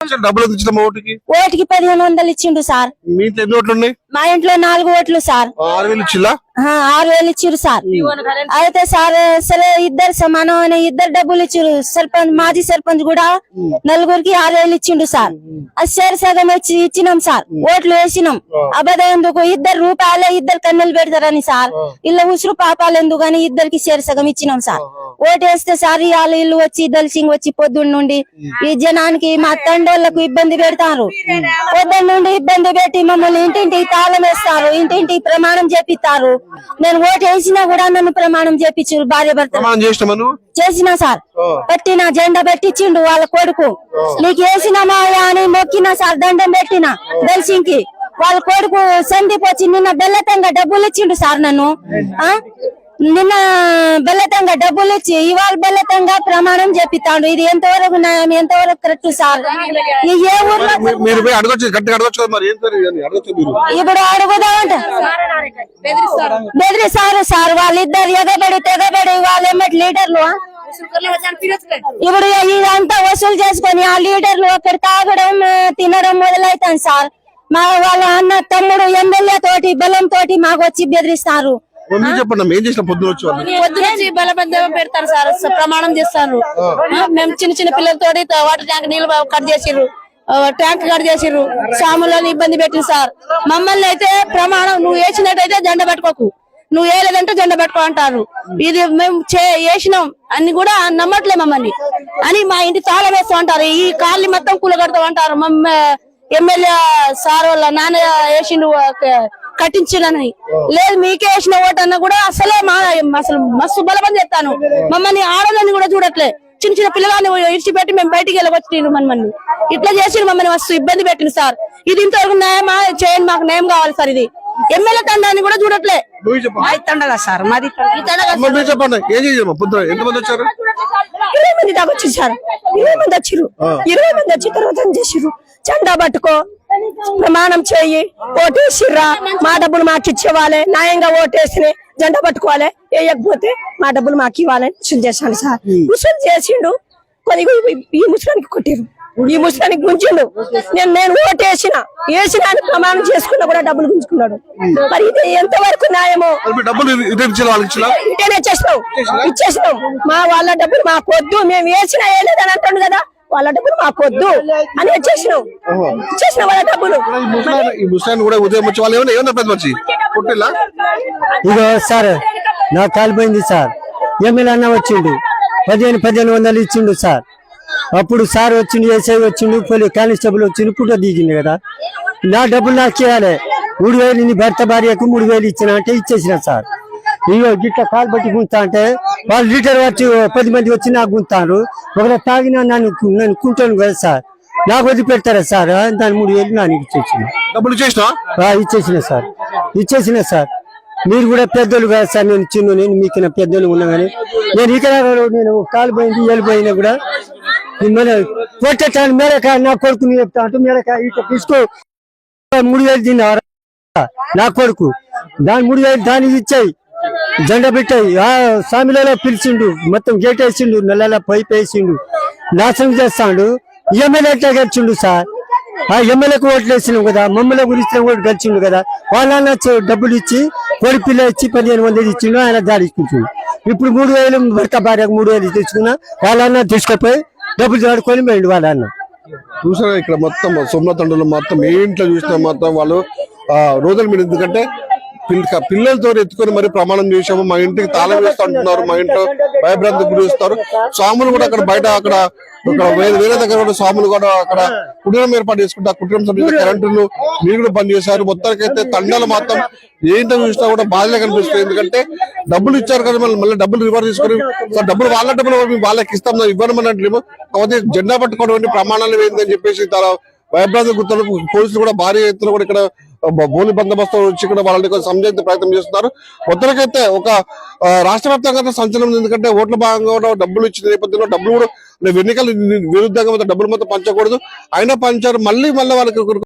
డబ్బులు ఇచ్చిన ఓటుకి ఓటుకి 1500 ఇచ్చిండు సార్. మీ ఇంట్లో ఎన్ని ఓట్లు ఉన్నాయి? మా ఇంట్లో 4 ఓట్లు సార్. 6000 ఇచ్చిలా? 6000 ఇచ్చిరు సార్. అయితే సార్ సరే ఇద్దరు సమానం ఇద్దరు డబ్బులు ఇచ్చిరు. సర్పంచ్ మాజీ సర్పంచ్ కూడా నలుగురికి 6000 ఇచ్చిండు సార్. అది షేర్ సగం ఇచ్చినాం సార్. ఓట్లు వేసినాం. అబద్ధం ఎందుకు? 2 రూపాయలే ఇద్దరు కన్నెలు పెడతారని సార్. ఇళ్ళ ఉసురు పాపాలు ఎందుకు అని ఇద్దరికి షేర్ సగం ఇచ్చినాం సార్. ఓటు వేస్తే సార్ వాళ్ళ ఇల్లు వచ్చి దల్సింగ్ వచ్చి పొద్దున్న నుండి ఈ జనానికి మా తండ్రులకు ఇబ్బంది పెడతారు. పొద్దున్న నుండి ఇబ్బంది పెట్టి మమ్మల్ని ఇంటింటికి తాళం వేస్తారు, ఇంటింటికి ప్రమాణం చేపిస్తారు. నేను ఓటు వేసినా కూడా నన్ను ప్రమాణం చేపించారు భార్య భర్త. చేసినా సార్. పెట్టిన జెండా పెట్టించిండు వాళ్ళ కొడుకు. నీకు వేసినామా అని మొక్కినా సార్, దండం పెట్టినా దల్సింగ్కి. వాళ్ళ కొడుకు సందీప్ వచ్చి నిన్న బెల్లతంగా డబ్బులు ఇచ్చిండు సార్. నన్ను నిన్న బెల్లతంగా డబ్బులు ఇచ్చి ఇవాళ బెల్లతంగా ప్రమాణం చేపిస్తాడు. ఇది ఎంతవరకు న్యాయం, ఎంతవరకు కరెక్ట్ సార్? ఏ ఊర్లో ఇప్పుడు అడుగుదామంట బెదిరిస్తారు సార్. వాళ్ళిద్దరు ఎగబడి తెగబడి వాళ్ళ ఎమ్మటి లీడర్లు ఇప్పుడు ఇదంతా వసూలు చేసుకొని ఆ లీడర్లు అక్కడ తాగడం తినడం మొదలైతాను సార్. మా వాళ్ళ అన్న తమ్ముడు ఎమ్మెల్యే తోటి బలం తోటి మాకు వచ్చి బెదిరిస్తారు. పొద్దునుంచి బలబంధం పెడతారు సార్, ప్రమాణం చేస్తారు. మేము చిన్న చిన్న పిల్లలతోటి వాటర్ ట్యాంక్ నీళ్ళు కట్ చేసిర్రు, ట్యాంక్ కట్ చేసిర్రు, సాములను ఇబ్బంది పెట్టింది సార్. మమ్మల్ని అయితే ప్రమాణం నువ్వు వేసినట్టయితే జెండా పెట్టుకోకు, నువ్వు వేయలేదంటే జెండా పెట్టుకో అంటారు. ఇది మేము వేసినాం అని కూడా నమ్మట్లే మమ్మల్ని అని మా ఇంటి తాళం వేస్తూ అంటారు. ఈ కాళ్ళని మొత్తం కూలగడతాం అంటారు. ఎమ్మెల్యే సార్ వాళ్ళ నాన్న వేసిండు కట్టించినని. లేదు మీకే వేసిన ఓటు అన్న కూడా అసలు మస్తు బలబంది చేస్తాను. మమ్మల్ని ఆడదని కూడా చూడట్లే. చిన్న చిన్న పిల్లగాన్ని ఇడిచిపెట్టి మేము బయటికి వెళ్ళవచ్చి మమ్మల్ని ఇట్లా చేసి మమ్మల్ని మస్తు ఇబ్బంది పెట్టింది సార్. ఇది ఇంతవరకు న్యాయమా? చేయండి, మాకు న్యాయం కావాలి సార్. ఇది ఎమ్మెల్యే తండాన్ని కూడా చూడట్లే. తండగా సార్ మాది 20 మంది దాకా వచ్చి సార్. 20 మంది వచ్చిర్రు. 20 మంది వచ్చి తర్వాత చేసిర్రు. జెండా పట్టుకో, ప్రమాణం చేయి, ఓటేసిర్రా, మా డబ్బులు మాకు ఇచ్చేవాళ్ళే, న్యాయంగా ఓటేసి జెండా పట్టుకోవాలి, వేయకపోతే మా డబ్బులు మాకు ఇవ్వాలని వసూలు చేశాను సార్. వసూలు చేసిండు. కొద్దిగా ఈ ముసలానికి కొట్టిరు, ఈ ముసలానికి గుంజిండు. నేను ఓటేసిన అని ప్రమాణం చేసుకున్నా కూడా డబ్బులు గుంజుకున్నాడు. మరి ఇది ఎంతవరకు న్యాయమో? ఇటేనే ఇచ్చేసినాం. మా వాళ్ళ డబ్బులు మాకు వద్దు, మేము వేసినా వేయలేదని అంటాడు కదా, వాళ్ళ డబ్బులు మాకు వద్దు అని ఇచ్చేసిన వాళ్ళ డబ్బులు. ఇగో సార్ నా కాలిపోయింది సార్. ఎమ్మెల్యే అన్న వచ్చిండు, 1500 ఇచ్చిండు సార్. అప్పుడు సార్ వచ్చిండు, ఎస్ఐ వచ్చిండు, కానిస్టేబుల్ వచ్చిండు, ఫోటో దిగింది కదా. నా డబ్బులు నాకు చేయాలి. 3000 నీ భర్త భార్యకు 3000 ఇచ్చిన అంటే ఇచ్చేసిన సార్. ఇగో గిట్ట కాలు బట్టి గుంతా అంటే వాళ్ళు లీటర్ వచ్చి 10 మంది వచ్చి నాకు గుంతారు. ఒకవేళ తాగినా నన్ను కుంటాను కదా సార్. నాకు వదిలిపెడతారా సార్? దాని 3000 నాకు ఇచ్చేసిన సార్. మీరు కూడా పెద్దోళ్ళు కదా సార్, నేను చిన్న, నేను మీకు పెద్దోళ్ళు ఉన్నా కానీ నేను ఇక్కడ నేను కాలు పోయింది వెళ్ళిపోయినా కూడా కొట్టేటాను. మేరకాయ నా కొడుకుని చెప్తా అంటూ మేరకాయ ఇట్లా తీసుకో 3000 తిన్నారా నా కొడుకు, దాని 3000 దానికి ఇచ్చాయి, జెండా పెట్టాయి. ఆ సామిలలో పిలిచిండు, మొత్తం గేట్ వేసిండు, నెలల పైపు వేసిండు, నాశనం చేస్తాడు. ఎమ్మెల్యే గెలిచిండు సార్. ఆ ఎమ్మెల్యేకు ఓట్లు వేసినాం కదా, మమ్మల్ని గురించి ఓటు గెలిచిండు కదా. వాళ్ళ డబ్బులు ఇచ్చి కోడి పిల్ల ఇచ్చి 1500 ఇచ్చిండు, ఆయన దాడిచ్చుకుంటుండు. ఇప్పుడు 3000 భర్త భార్యకు 3000 తెచ్చుకున్నా, వాళ్ళన్న తీసుకుపోయి డబ్బులు దాడుకొని పోయిండు వాళ్ళన్న. చూసారా ఇక్కడ మొత్తం సోమనాథ్ మొత్తం ఏ ఇంట్లో చూసినా మొత్తం వాళ్ళు రోజుల మీద, ఎందుకంటే పిల్లలతో ఎత్తుకొని మరి ప్రమాణం చేసాము, మా ఇంటికి తాళం వేస్తూ అంటున్నారు, మా ఇంట్లో భయభ్రాంతికి గురిస్తారు. స్వాములు కూడా అక్కడ బయట అక్కడ వేరే దగ్గర కూడా స్వాములు కూడా అక్కడ కుటీరం ఏర్పాటు చేసుకుంటే ఆ కుటీరం సభ్యులు కరెంటులు నీరు కూడా బంద్ చేశారు. మొత్తానికైతే తండాలు మాత్రం ఏంటో చూసినా కూడా బాధలే కనిపిస్తుంది. ఎందుకంటే డబ్బులు ఇచ్చారు కదా, మళ్ళీ డబ్బులు రివర్స్ తీసుకొని డబ్బులు వాళ్ళ డబ్బులు వాళ్ళకి ఇస్తాం ఇవ్వనమన్నట్లేమో. కాకపోతే జెండా పట్టుకోవడం ప్రమాణాలు ఏందని చెప్పేసి భయభ్రాంతి గుర్తులు పోలీసులు కూడా భారీ ఎత్తున కూడా ఇక్కడ భూమి బందోబస్తు వచ్చి ఇక్కడ వాళ్ళని సంజాయించే ప్రయత్నం చేస్తున్నారు. మొత్తానికైతే ఒక రాష్ట్ర వ్యాప్తంగా సంచలనం. ఎందుకంటే ఓట్ల భాగంగా కూడా డబ్బులు ఇచ్చిన నేపథ్యంలో డబ్బులు కూడా ఎన్నికలు విరుద్ధంగా డబ్బులు మొత్తం పంచకూడదు, అయినా పంచారు. మళ్ళీ వాళ్ళకి